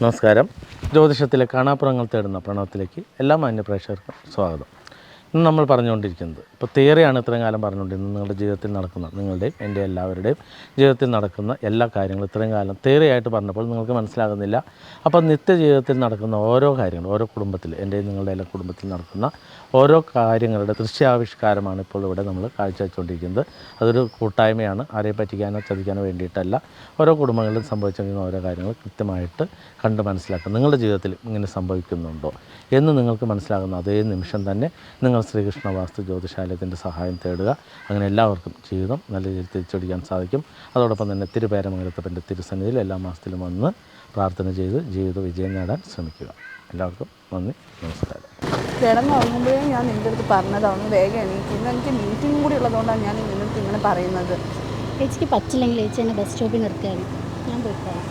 നമസ്കാരം. ജ്യോതിഷത്തിലെ കാണാപ്പുറങ്ങൾ തേടുന്ന പ്രണവത്തിലേക്ക് എല്ലാ മാന്യപ്രേക്ഷകർക്കും സ്വാഗതം. ഇന്ന് നമ്മൾ പറഞ്ഞുകൊണ്ടിരിക്കുന്നത് ഇപ്പോൾ തിയറിയാണ് ഇത്രയും കാലം പറഞ്ഞുകൊണ്ടിരുന്നത്. നിങ്ങളുടെ ജീവിതത്തിൽ നടക്കുന്ന, നിങ്ങളുടെയും എൻ്റെ എല്ലാവരുടെയും ജീവിതത്തിൽ നടക്കുന്ന എല്ലാ കാര്യങ്ങളും ഇത്രയും കാലം തിയറിയായിട്ട് പറഞ്ഞപ്പോൾ നിങ്ങൾക്ക് മനസ്സിലാകുന്നില്ല. അപ്പോൾ നിത്യജീവിതത്തിൽ നടക്കുന്ന ഓരോ കാര്യങ്ങളും, ഓരോ കുടുംബത്തിൽ, എൻ്റെയും നിങ്ങളുടെ എല്ലാ കുടുംബത്തിൽ നടക്കുന്ന ഓരോ കാര്യങ്ങളുടെ ദൃശ്യാവിഷ്കാരമാണ് ഇപ്പോൾ ഇവിടെ നമ്മൾ കാഴ്ചവെച്ചുകൊണ്ടിരിക്കുന്നത്. അതൊരു കൂട്ടായ്മയാണ്, ആരെയും പറ്റിക്കാനോ ചതിക്കാനോ വേണ്ടിയിട്ടല്ല. ഓരോ കുടുംബങ്ങളിലും സംഭവിച്ചിരിക്കുന്ന ഓരോ കാര്യങ്ങൾ കൃത്യമായിട്ട് കണ്ട് മനസ്സിലാക്കുക. നിങ്ങളുടെ ജീവിതത്തിൽ ഇങ്ങനെ സംഭവിക്കുന്നുണ്ടോ എന്ന് നിങ്ങൾക്ക് മനസ്സിലാകുന്ന അതേ നിമിഷം തന്നെ നിങ്ങൾ ശ്രീകൃഷ്ണ വാസ്തു ജ്യോതിഷാലയത്തിൻ്റെ സഹായം തേടുക. അങ്ങനെ എല്ലാവർക്കും ജീവിതം നല്ല രീതിയിൽ തിരിച്ചടിക്കാൻ സാധിക്കും. അതോടൊപ്പം തന്നെ തിരുപേരമംഗലത്തപ്പൻ്റെ തിരുസന്നിധിയിൽ എല്ലാ മാസത്തിലും വന്ന് പ്രാർത്ഥന ചെയ്ത് ജീവിത വിജയം നേടാൻ ശ്രമിക്കുക. എല്ലാവർക്കും നന്ദി, നമസ്കാരം. കിടന്നുറങ്ങുമ്പോഴേ ഞാൻ നിൻ്റെ അടുത്ത് പറഞ്ഞതാണ് വേഗം എണീക്കും. ഇന്ന് എനിക്ക് മീറ്റിംഗ് കൂടി ഉള്ളതുകൊണ്ടാണ് ഞാൻ നിൻ്റെ അടുത്ത് ഇങ്ങനെ പറയുന്നത്. ചേച്ചിക്ക് പറ്റില്ലെങ്കിൽ ചേച്ചി എന്നെ ബസ് സ്റ്റോപ്പിൽ നിർത്തിയാണ് ഞാൻ പോയിക്കോളാം.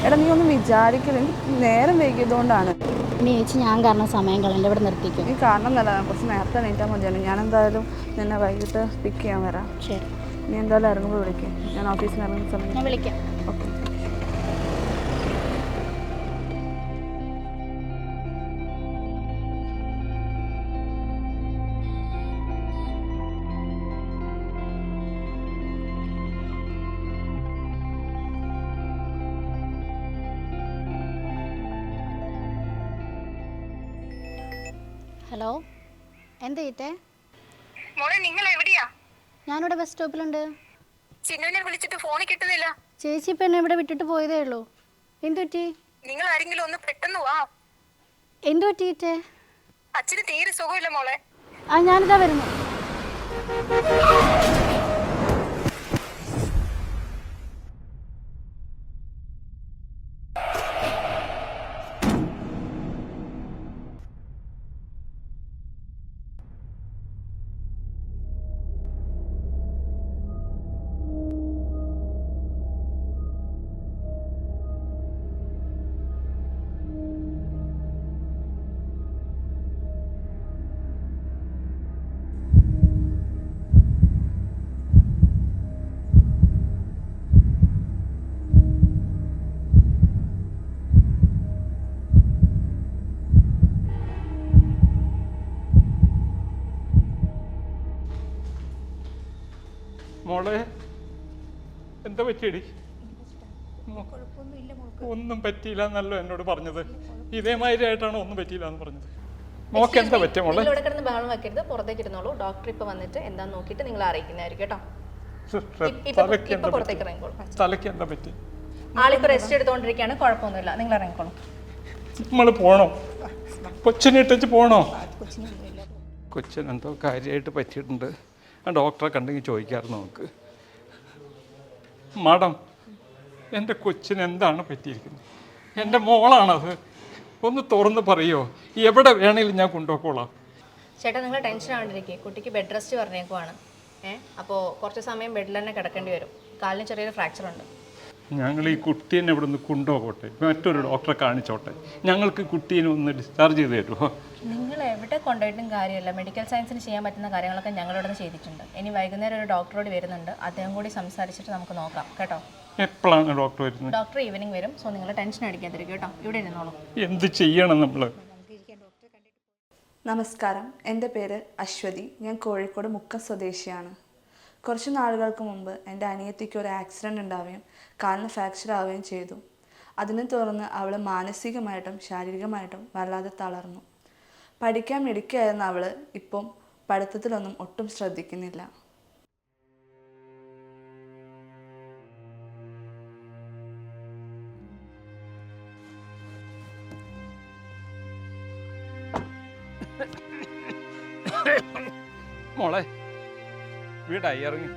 എടാ നീ ഒന്നും വിചാരിക്കില്ല, എനിക്ക് നേരം വൈകിയതുകൊണ്ടാണ്. ഇനി ചേച്ചി ഞാൻ കാരണം സമയം കളയണ്ട, ഇവിടെ നിർത്തിക്കും. നീ കാരണം നല്ല കുറച്ച് നേരത്തെ എണീറ്റാൽ മതിയാണ്. ഞാൻ എന്തായാലും നിന്നെ വൈകിട്ട് പിക്ക് ചെയ്യാൻ വരാം. ശരി, നീ എന്തായാലും ഇറങ്ങുമ്പോൾ വിളിക്കാം. ഞാൻ ഓഫീസിൽ നിന്ന് ഇറങ്ങുന്ന സമയം ഞാൻ വിളിക്കാം. ഓക്കെ. ഹലോ, എന്താ ചേട്ടേ? മോളെ നിങ്ങൾ എവിടെയാ? ഞാനിവിടെ ബസ് സ്റ്റോപ്പിലുണ്ട്. ചിന്നുവിനെ വിളിച്ചിട്ട് ഫോണിൽ കിട്ടുന്നില്ല. ചേച്ചി ഇപ്പം എന്നെ ഇവിടെ വിട്ടിട്ട് പോയതേ ഉള്ളൂ. എന്തു പറ്റി? നിങ്ങൾ ആരെങ്കിലും ഒന്ന് പെട്ടെന്ന് വാ. എന്തു പറ്റി ചേട്ടേ? അച്ഛന് തീരെ സുഖമില്ല മോളെ. ഞാനിതാ വരുന്നു. മോളെ എന്താ പറ്റിയടി? ഒന്നും പറ്റിയില്ല എന്നല്ലോ എന്നോട് പറഞ്ഞത്. ഇതേമാതിരി ആയിട്ടാണോ ഒന്നും പറ്റിയില്ല എന്ന് പറഞ്ഞത്? മോക്ക് എന്താ പറ്റിയ മോളെ? ഇവിടെ കിടന്ന് ബഹളം വെക്കരുത്, പുറത്തേക്ക് ഇരുന്നോളൂ. ഡോക്ടർ ഇപ്പൊ വന്നിട്ട് എന്താന്ന് നോക്കിയിട്ട് നിങ്ങൾ അറിയിക്കുന്നതായിരിക്കും കേട്ടോ. പുറത്തേക്ക് ഇറങ്ങിക്കോളൂ. തലയ്ക്ക് എന്താ പറ്റി? ആളിപ്പോ റെസ്റ്റ് എടുത്തോണ്ടിരിക്കുകയാണ്, കുഴപ്പമൊന്നുമില്ല. നിങ്ങൾ ഇറങ്ങിക്കോളൂ. നമ്മള് പോണോ? കൊച്ചിനെ ഇട്ടിച്ച് പോണോ? കൊച്ചിന് എന്തോ കാര്യമായിട്ട് പറ്റിയിട്ടുണ്ട്. ആ ഡോക്ടറെ കണ്ടെങ്കിൽ ചോദിക്കാറുണ്ട് നമുക്ക്. മാഡം, എൻ്റെ കൊച്ചിന് എന്താണ് പറ്റിയിരിക്കുന്നത്? എൻ്റെ മോളാണത്. ഒന്ന് തുറന്ന് പറയുമോ? എവിടെ വേണമെങ്കിലും ഞാൻ കൊണ്ടുപോയിക്കോളാം. ചേട്ടാ, നിങ്ങൾ ടെൻഷൻ ആണ്ടിരിക്കേ. കുട്ടിക്ക് ബെഡ് റെസ്റ്റ് പറഞ്ഞേക്കുവാണ്. അപ്പോൾ കുറച്ച് സമയം ബെഡിൽ തന്നെ കിടക്കേണ്ടി വരും. കാലിന് ചെറിയൊരു ഫ്രാക്ചർ ഉണ്ട്. ഞങ്ങൾ ഈ കുട്ടീനെ ഇവിടെ നിന്ന് കൊണ്ടുപോകട്ടെ, മറ്റൊരു ഡോക്ടറെ കാണിച്ചോട്ടെ. ഞങ്ങൾക്ക് കുട്ടീനെ ഒന്ന് ഡിസ്ചാർജ് ചെയ്ത് തരുമോ? നിങ്ങൾ എവിടെ കൊണ്ടുപോയിട്ടും കാര്യമില്ല. മെഡിക്കൽ സയൻസിന് ചെയ്യാൻ പറ്റുന്ന കാര്യങ്ങളൊക്കെ ഞങ്ങളിവിടെ നിന്ന് ചെയ്തിട്ടുണ്ട്. ഇനി വൈകുന്നേരം ഒരു ഡോക്ടറോട് വരുന്നുണ്ട്, അദ്ദേഹം കൂടി സംസാരിച്ചിട്ട് നമുക്ക് നോക്കാം കേട്ടോ. എപ്പോഴാണ് ഡോക്ടർ വരുന്നത്? ഡോക്ടർ ഈവനിങ് വരും. സോ നിങ്ങൾ ടെൻഷൻ അടിക്കാതിരിക്കും കേട്ടോ. ഇവിടെ ഇരുന്നോളൂ. എന്ത് ചെയ്യണം നമ്മൾ? നമസ്കാരം, എൻ്റെ പേര് അശ്വതി. ഞാൻ കോഴിക്കോട് മുക്കം സ്വദേശിയാണ്. കുറച്ച് നാളുകൾക്ക് മുമ്പ് എൻ്റെ അനിയത്തിക്ക് ഒരു ആക്സിഡൻ്റ് ഉണ്ടാവുകയും കാലിന് ഫ്രാക്ചർ ആവുകയും ചെയ്തു. അതിനെ തുടർന്ന് അവൾ മാനസികമായിട്ടും ശാരീരികമായിട്ടും വല്ലാതെ തളർന്നു. പഠിക്കാൻ മിടുക്കിയായിരുന്ന അവൾ ഇപ്പം പഠിത്തത്തിലൊന്നും ഒട്ടും ശ്രദ്ധിക്കുന്നില്ല. മോളെ വീടായി ഇറങ്ങി.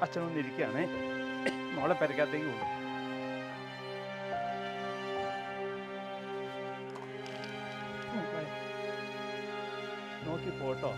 അച്ഛനൊന്ന് ഇരിക്കുകയാണേ. മോളെ പെരക്കകത്തേക്ക് പോകും. നോക്കി പോട്ടോ.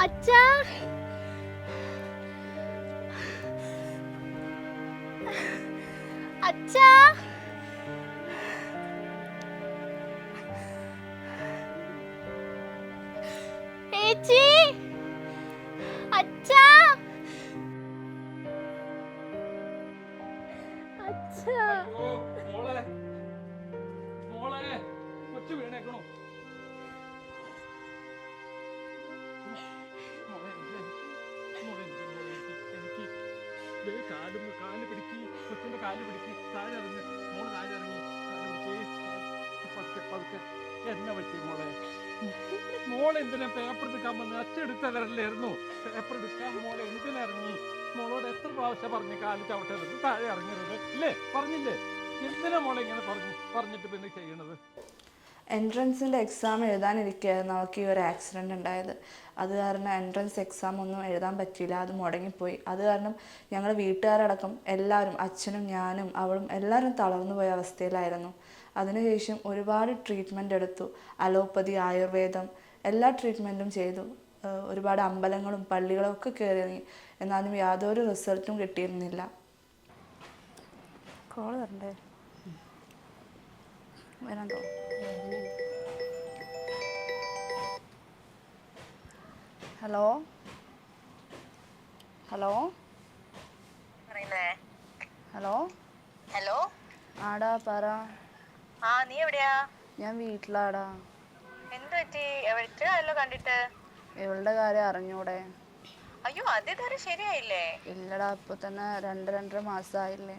അച്ഛാ, അച്ഛാ, ചേച്ചി, അച്ഛാ, അച്ഛാ. മോളെ കൊച്ചു വീണേക്കണോ? കാല് പിടിക്ക്, കൊച്ചിന്റെ കാല് പിടിക്ക്, താഴെ ഇറങ്ങി, മോള് താഴെ ഇറങ്ങി, പതുക്കെ. എന്നെ പറ്റി മോളെ? മോളെ എന്തിനാ പേപ്പർ എടുക്കാൻ വന്നത്? അച്ചെടുത്തതല്ലായിരുന്നു പേപ്പർ എടുക്കാൻ. മോളെ എന്തിനിറങ്ങി? മോളോട് എത്ര പ്രാവശ്യം പറഞ്ഞു കാല് ചവിട്ടരുത്, താഴെ ഇറങ്ങരുത് ഇല്ലേ? പറഞ്ഞില്ലേ? എന്തിനാ മോളെ ഇങ്ങനെ പറഞ്ഞിട്ട് പിന്നെ ചെയ്യണത്? എൻട്രൻസിൻ്റെ എക്സാം എഴുതാനിരിക്കുകയായിരുന്നു അവൾക്ക് ഈ ഒരു ആക്സിഡൻറ്റ് ഉണ്ടായത്. അത് കാരണം എൻട്രൻസ് എക്സാം ഒന്നും എഴുതാൻ പറ്റിയില്ല, അത് മുടങ്ങിപ്പോയി. അത് കാരണം ഞങ്ങൾ വീട്ടുകാരടക്കം എല്ലാവരും, അച്ഛനും ഞാനും അവളും എല്ലാവരും തളർന്നു പോയ അവസ്ഥയിലായിരുന്നു. അതിനുശേഷം ഒരുപാട് ട്രീറ്റ്മെൻറ്റ് എടുത്തു. അലോപ്പതി, ആയുർവേദം എല്ലാ ട്രീറ്റ്മെൻറ്റും ചെയ്തു. ഒരുപാട് അമ്പലങ്ങളും പള്ളികളും ഒക്കെ കയറി. എന്നാലും യാതൊരു റിസൾട്ടും കിട്ടിയിരുന്നില്ല. കോൾ വരണ്ടേ? വരണ്ടോ? Hello hello hello hello. ആടാ പറ. നീ എവിടെയാ? ഞാൻ വീട്ടിലാടാ. എന്ത് പറ്റി? എവിടെയല്ലോ കണ്ടിട്ട്? ഇവളുടെ കാര്യം അറിഞ്ഞൂടെ? അയ്യോ, അതിതുവരെ ശരിയായില്ലേ? ഇല്ലടാ, ഇപ്പൊ തന്നെ 2-2.5 മാസമായില്ലേ.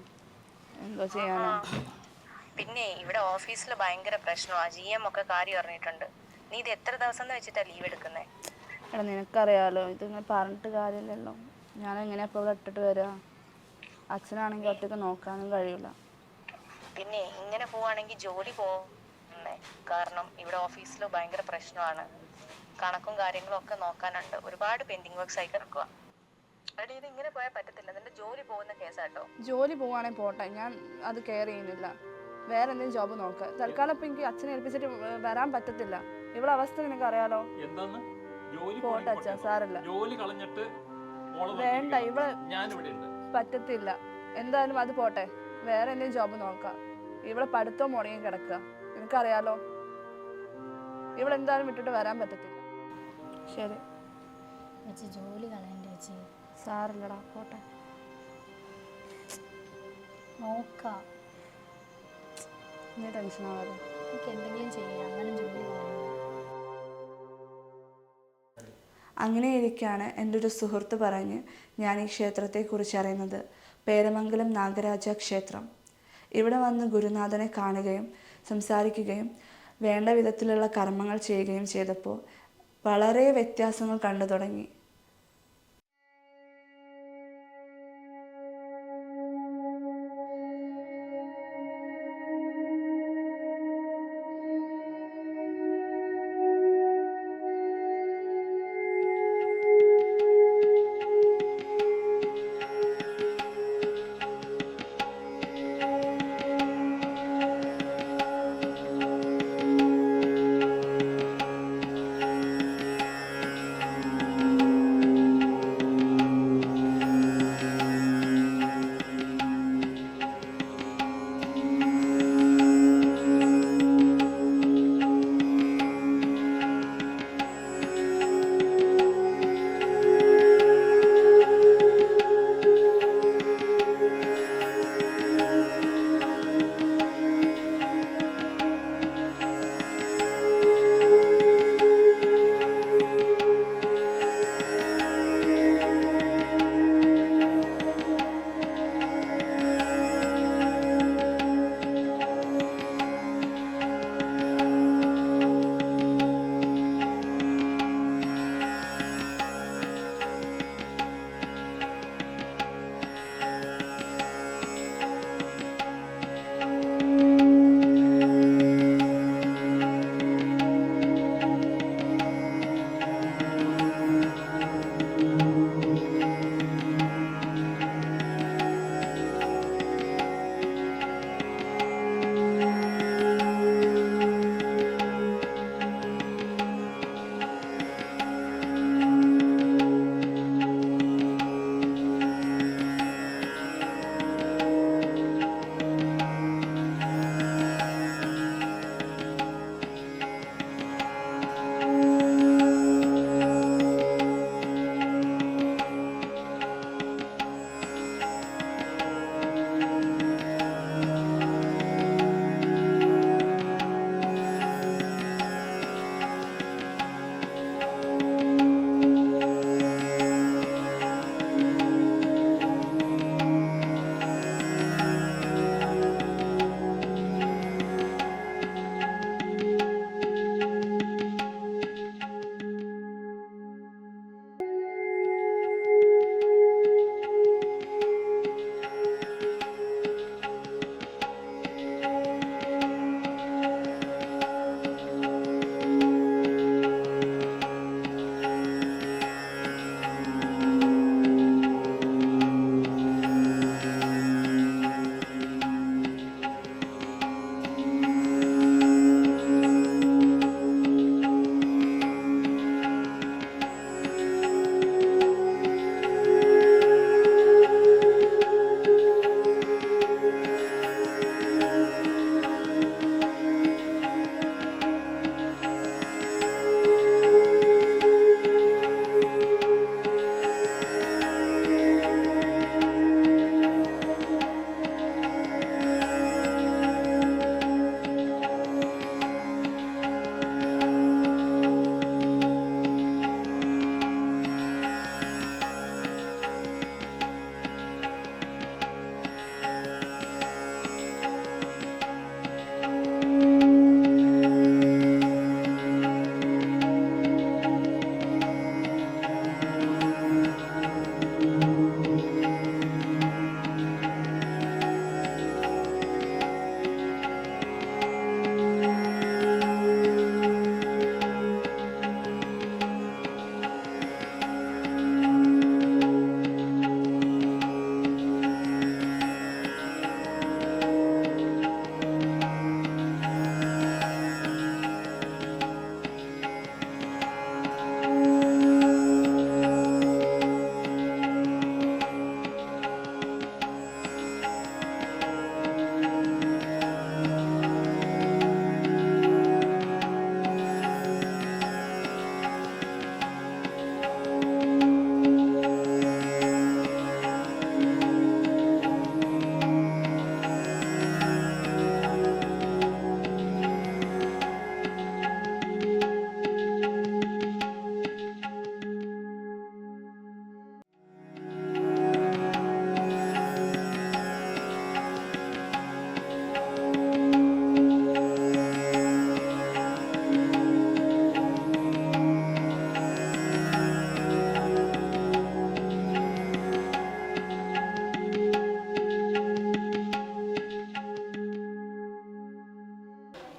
എന്തോ ചെയ്യാനാ? പിന്നെ ഇവിടെ ഓഫീസിൽ ഭയങ്കര പ്രശ്നമാ. GM ഒക്കെ കാര്യം അറിഞ്ഞിട്ടുണ്ട്. നീ ഇത് എത്ര ദിവസം വെച്ചിട്ടാ ലീവ് എടുക്കുന്നേ? എടാ നിനക്കറിയാലോ, ഇതിങ്ങനെ പറഞ്ഞിട്ട് കാര്യമില്ലല്ലോ. ഞാൻ എങ്ങനെയാ ഇപ്പോൾ ഇവിടെ ഇട്ടിട്ട് വരിക? അച്ഛനാണെങ്കിൽ ഒറ്റയ്ക്ക് നോക്കാനും കഴിയില്ല. പിന്നെ ഇങ്ങനെ പോവാണെങ്കിൽ ജോലി പോകുന്നേ. കാരണം ഇവിടെ ഓഫീസിൽ ഭയങ്കര പ്രശ്നമാണ്. കണക്കും കാര്യങ്ങളും ഒക്കെ നോക്കാനുണ്ട്. ഒരുപാട് പെൻഡിങ് വർക്ക്സ് ആയി കിടക്കുക. എടി, ഇത് ഇങ്ങനെ പോയാൽ പറ്റത്തില്ല. നിന്റെ ജോലി പോകുന്ന കേസാട്ടോ. ജോലി പോവാണെങ്കിൽ പോട്ടെ, ഞാൻ അത് കെയർ ചെയ്യുന്നില്ല. വേറെ എന്തെങ്കിലും ജോബ് നോക്കുക. തൽക്കാലം ഇപ്പം എനിക്ക് അച്ഛനെ ഏൽപ്പിച്ചിട്ട് വരാൻ പറ്റത്തില്ല. ഇവിടെ അവസ്ഥ നിനക്ക് അറിയാലോ. എന്താന്ന്? പോട്ടെ അച്ഛാ, സാരല്ല. ജോലി കളഞ്ഞിട്ട് വേണ്ട, ഇവിടെ പറ്റത്തില്ല. എന്തായാലും അത് പോട്ടെ, വേറെ എന്തെങ്കിലും ജോബ് നോക്കാം. ഇവിടെ പഠിത്തം മുടങ്ങി കിടക്കുക, നിനക്കറിയാലോ. ഇവിടെ എന്തായാലും വിട്ടിട്ട് വരാൻ പറ്റത്തില്ല. ശരി ചേച്ചി, ജോലി കളയണ്ട ചേച്ചി. സാറില്ലടാ, പോട്ടെ. നോക്കാം. നീ ടെൻഷൻ ആവാതെ. എനിക്ക് എന്തെങ്കിലും ചെയ്യാം, അങ്ങനെ ജോലി കളയണ്ട. അങ്ങനെയിരിക്കെയാണ് എൻ്റെ ഒരു സുഹൃത്ത് പറഞ്ഞ് ഞാൻ ഈ ക്ഷേത്രത്തെക്കുറിച്ച് അറിയുന്നത്. പേരമംഗലം നാഗരാജ ക്ഷേത്രം. ഇവിടെ വന്ന് ഗുരുനാഥനെ കാണുകയും സംസാരിക്കുകയും വേണ്ട വിധത്തിലുള്ള കർമ്മങ്ങൾ ചെയ്യുകയും ചെയ്തപ്പോൾ വളരെ വ്യത്യാസങ്ങൾ കണ്ടു തുടങ്ങി.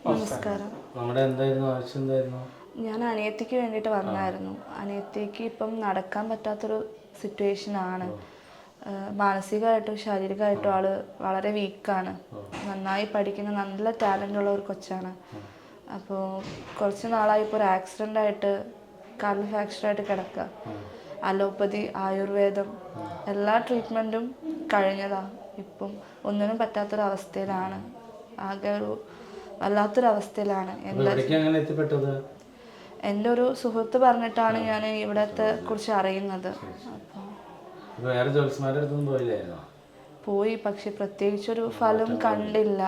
നമസ്കാരം. നമ്മുടെ എന്തായിരുന്നു ആവശ്യം എന്തായിരുന്നു? ഞാൻ അനിയത്തിക്ക് വേണ്ടിയിട്ട് വന്നായിരുന്നു. അനിയത്തിക്ക് ഇപ്പം നടക്കാൻ പറ്റാത്തൊരു സിറ്റുവേഷനാണ്. മാനസികമായിട്ടും ശാരീരികമായിട്ടും ആള് വളരെ വീക്കാണ്. നന്നായി പഠിക്കുന്ന നല്ല ടാലൻ്റ് ഉള്ള ഒരു കൊച്ചാണ്. അപ്പോൾ കുറച്ച് നാളായി ഇപ്പോൾ ഒരു ആക്സിഡൻ്റ് ആയിട്ട് കാലിന് ഫ്രാക്ചറായിട്ട് കിടക്കുക. അലോപ്പതി, ആയുർവേദം എല്ലാ ട്രീറ്റ്മെൻറ്റും കഴിഞ്ഞതാണ്. ഇപ്പം ഒന്നിനും പറ്റാത്തൊരവസ്ഥയിലാണ്. ആകെ ഒരു വല്ലാത്തൊരവസ്ഥയിലാണ്. എൻ്റെ ഒരു സുഹൃത്ത് പറഞ്ഞിട്ടാണ് ഞാൻ ഇവിടത്തെ കുറിച്ച് അറിയുന്നത്. പോയി, പക്ഷെ പ്രത്യേകിച്ചൊരു ഫലം കണ്ടില്ല.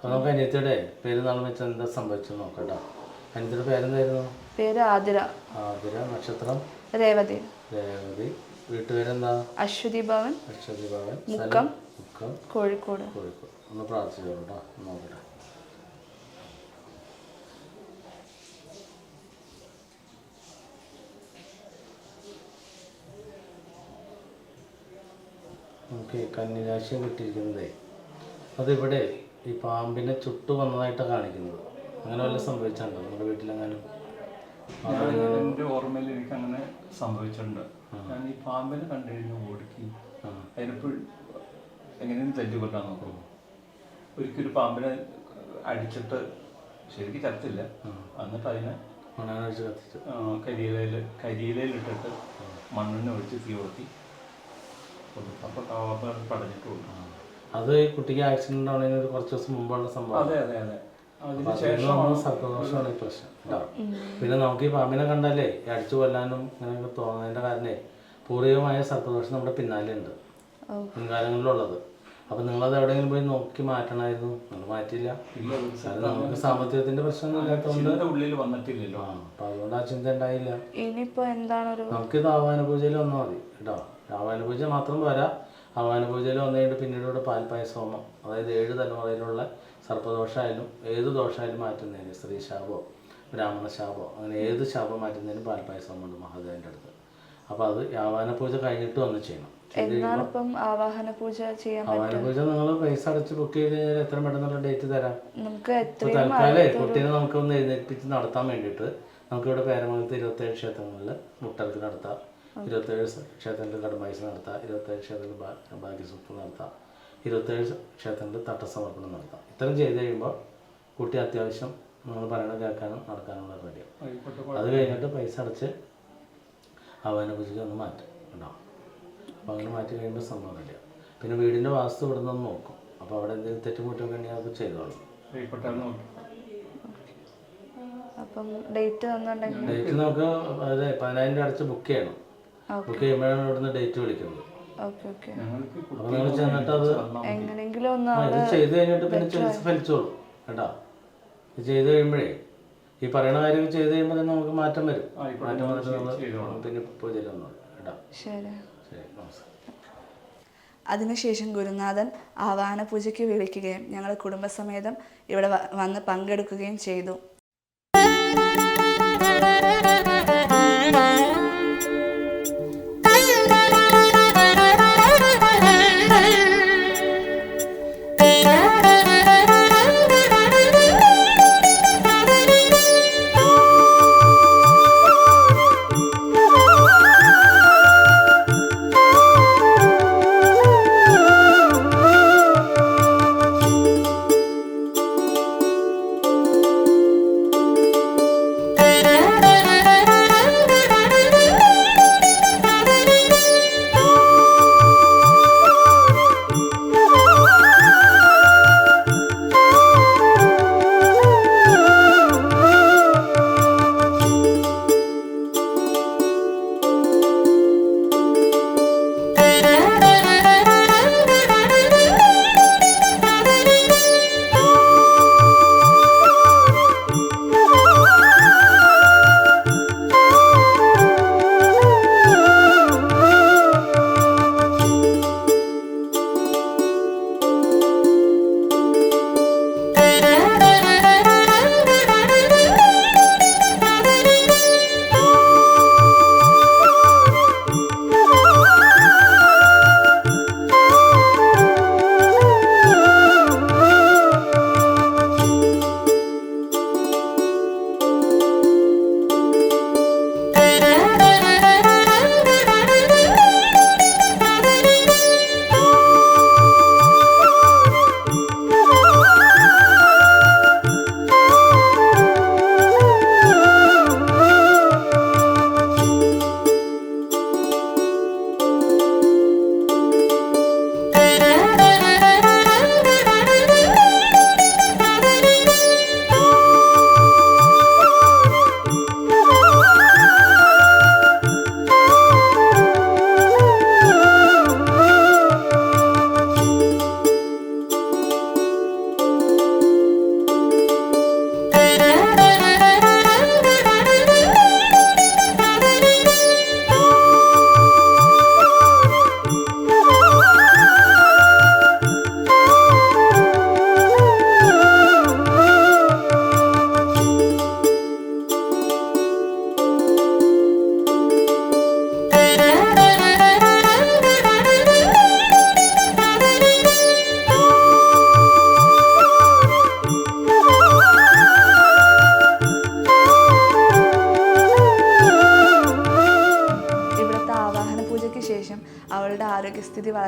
നമുക്ക് അനിയത്തിയുടെ പേരുന്നാളും വെച്ച് എന്താ സംഭവിച്ചു നോക്കട്ടോ. അനിയത്തിയുടെ പേരെന്തായിരുന്നു? പേര് ആതിര. ആതിര. നക്ഷത്രം? രേവതി. രേവതി. വീട്ടുപേരെന്താ? അശ്വതി ഭവൻ. അശ്വതി ഭവൻ. മുക്കം, മുക്കം, കോഴിക്കോട്. കോഴിക്കോട്. ഒന്ന് പ്രാർത്ഥിച്ചോളൂ കേട്ടോ, നോക്കട്ടെ. നമുക്ക് കന്നിരാശിയാണ് കിട്ടിയിരിക്കുന്നതേ. അതിവിടെ ഈ പാമ്പിനെ ചുട്ടു വന്നതായിട്ടാണ് കാണിക്കുന്നത്. അങ്ങനെ വല്ല സംഭവിച്ചിട്ടുണ്ടോ നമ്മുടെ വീട്ടിലെങ്ങാനും? എൻ്റെ ഓർമ്മയിൽ എനിക്ക് അങ്ങനെ സംഭവിച്ചിട്ടുണ്ട്. ഞാൻ ഈ പാമ്പിനെ കണ്ടു കഴിഞ്ഞാൽ ഓടിക്കും. അതിനിപ്പോൾ എങ്ങനെയും തല്ലുകൊല്ലാൻ നോക്കും. ഒരിക്കലും പാമ്പിനെ അടിച്ചിട്ട് ശരിക്കും ചത്തില്ല. എന്നിട്ട് അതിനെ കരിയിലയിലിട്ടിട്ട് മണ്ണിനെ ഒഴിച്ച് തീ കൊടുത്തി അപ്പോൾ പടഞ്ഞിട്ട് കൊടുക്കും. അത് കുട്ടിക്ക് ആക്സിഡന്റ് ആണെങ്കിൽ കുറച്ച് ദിവസം മുമ്പുള്ള സംഭവം. അതെ അതെ അതെ. സർപ്പദോഷമാണ് ഈ പ്രശ്നം കേട്ടോ. പിന്നെ നമുക്ക് ഈ പാമ്പിനെ കണ്ടാലേ അടിച്ചു കൊല്ലാനും ഇങ്ങനെയൊക്കെ തോന്നുന്നതിന്റെ കാരണേ പൂർവികമായ സർപ്പദോഷം നമ്മുടെ പിന്നാലെ ഉണ്ട്, മുൻകാലങ്ങളിലുള്ളത്. അപ്പൊ നിങ്ങളത് എവിടെയെങ്കിലും പോയി നോക്കി മാറ്റണമായിരുന്നു. നിങ്ങൾ മാറ്റിയില്ല. കാരണം നമുക്ക് സാമ്പത്തികത്തിന്റെ പ്രശ്നമൊന്നും ഇല്ലാത്തതുകൊണ്ട് ഉള്ളിൽ വന്നിട്ടില്ലല്ലോ. അപ്പൊ അതുകൊണ്ട് ആ ചിന്ത ഉണ്ടായില്ല. ഇനിയിപ്പോ എന്താണ് നമുക്കിത് ആഹ്വാന പൂജയിൽ വന്നാൽ മതി കേട്ടോ. ആഹ്വാന പൂജ മാത്രം പോരാ. ആഹ്വാന പൂജയിൽ വന്നു കഴിഞ്ഞിട്ട് പിന്നീട് ഇവിടെ പാൽപ്പായസോമം, അതായത് 7 തലമുറയിലുള്ള സർപ്പദോഷമായാലും ഏത് ദോഷമായാലും മാറ്റുന്നതിന്, സ്ത്രീ ശാപമോ ബ്രാഹ്മണ ശാപമോ അങ്ങനെ ഏത് ശാപം മാറ്റുന്നതിനും പാൽപ്പായസോമുണ്ട് മഹാദേവൻ്റെ അടുത്ത്. അപ്പോൾ അത് ആഹ്വാന പൂജ കഴിഞ്ഞിട്ട് വന്ന് ചെയ്യണം. ആവാഹന പൂജ നിങ്ങൾ പൈസ അടച്ച് ബുക്ക് ചെയ്ത് കഴിഞ്ഞാൽ എത്ര പെട്ടെന്നുള്ള ഡേറ്റ് തരാം. നമുക്ക് തൽക്കാലേ കുട്ടീനെ നമുക്കൊന്ന് എഴുന്നേൽപ്പിച്ച് നടത്താൻ വേണ്ടിയിട്ട് നമുക്കിവിടെ പേരമംഗലത്ത് 27 ക്ഷേത്രങ്ങളിൽ മുട്ടൽക്ക് നടത്താം, 27 ക്ഷേത്രങ്ങളിൽ കടമായിസ് നടത്താം, 27 ക്ഷേത്രങ്ങളിൽ ഭാഗ്യസൂക്തം നടത്താം, 27 ക്ഷേത്രങ്ങളിൽ തട്ടസമർപ്പണം നടത്താം. ഇത്രയും ചെയ്ത് കഴിയുമ്പോൾ കുട്ടി അത്യാവശ്യം നിങ്ങൾ പറയണത് കേൾക്കാനും നടക്കാനുള്ള റെഡിയാവും. അത് കഴിഞ്ഞിട്ട് പൈസ അടച്ച് ആവാന പൂജയ്ക്ക് ഒന്ന് മാറ്റും ഉണ്ടാവും. അപ്പോൾ അങ്ങനെ മാറ്റി കഴിയുമ്പോൾ സംഭവം റെഡിയാവും. പിന്നെ വീടിൻ്റെ വാസ്തു ഇവിടെ നിന്ന് നോക്കും. അപ്പോൾ അവിടെ എന്തെങ്കിലും തെറ്റുമുറ്റൊക്കെ ഉണ്ടെങ്കിൽ അത് ചെയ്തോളും. അപ്പം ഡേറ്റ് നമുക്ക് അതെ 10,000 അടച്ച് ബുക്ക് ചെയ്യണം. ബുക്ക് ചെയ്യുമ്പോഴാണ് ഇവിടുന്ന് ഡേറ്റ് വിളിക്കുന്നത്. അപ്പോൾ നിങ്ങൾ ചെന്നിട്ട് അത് ഇത് ചെയ്ത് കഴിഞ്ഞിട്ട് പിന്നെ ചികിത്സ ഫലിച്ചോളും കേട്ടോ. ഇത് ചെയ്ത് കഴിയുമ്പോഴേ ഈ പറയുന്ന കാര്യങ്ങൾ ചെയ്ത് കഴിയുമ്പോൾ തന്നെ നമുക്ക് മാറ്റം വരും. മാറ്റം വന്നിട്ട് നമ്മൾ പിന്നെ പൂജയിൽ വന്നത് കേട്ടോ. ശരി, നമസ്കാരം. അതിനുശേഷം ഗുരുനാഥൻ ആവാഹന പൂജയ്ക്ക് വിളിക്കുകയും ഞങ്ങൾ കുടുംബസമേതം ഇവിടെ വന്ന് പങ്കെടുക്കുകയും ചെയ്തു.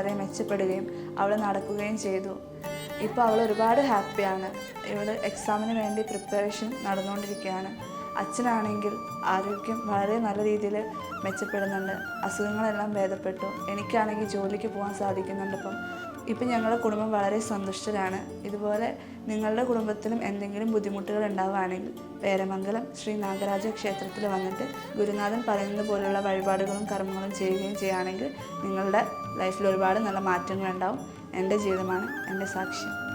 വളരെ മെച്ചപ്പെടുകയും അവൾ നടക്കുകയും ചെയ്തു. ഇപ്പോൾ അവൾ ഒരുപാട് ഹാപ്പിയാണ്. ഇവൾ എക്സാമിന് വേണ്ടി പ്രിപ്പറേഷൻ നടന്നുകൊണ്ടിരിക്കുകയാണ്. അച്ഛനാണെങ്കിൽ ആരോഗ്യം വളരെ നല്ല രീതിയിൽ മെച്ചപ്പെടുന്നുണ്ട്. അസുഖങ്ങളെല്ലാം ഭേദപ്പെട്ടു. എനിക്കാണെങ്കിൽ ജോലിക്ക് പോകാൻ സാധിക്കുന്നുണ്ട്. ഇപ്പം ഞങ്ങളുടെ കുടുംബം വളരെ സന്തുഷ്ടരാണ്. ഇതുപോലെ നിങ്ങളുടെ കുടുംബത്തിലും എന്തെങ്കിലും ബുദ്ധിമുട്ടുകൾ ഉണ്ടാവുകയാണെങ്കിൽ പേരമംഗലം ശ്രീ നാഗരാജ ക്ഷേത്രത്തിൽ വന്നിട്ട് ഗുരുനാഥൻ പറയുന്നത് പോലെയുള്ള വഴിപാടുകളും കർമ്മങ്ങളും ചെയ്യുകയും ചെയ്യുകയാണെങ്കിൽ നിങ്ങളുടെ ലൈഫിൽ ഒരുപാട് നല്ല മാറ്റങ്ങളുണ്ടാവും. എൻ്റെ ജീവിതമാണ് എൻ്റെ സാക്ഷ്യം.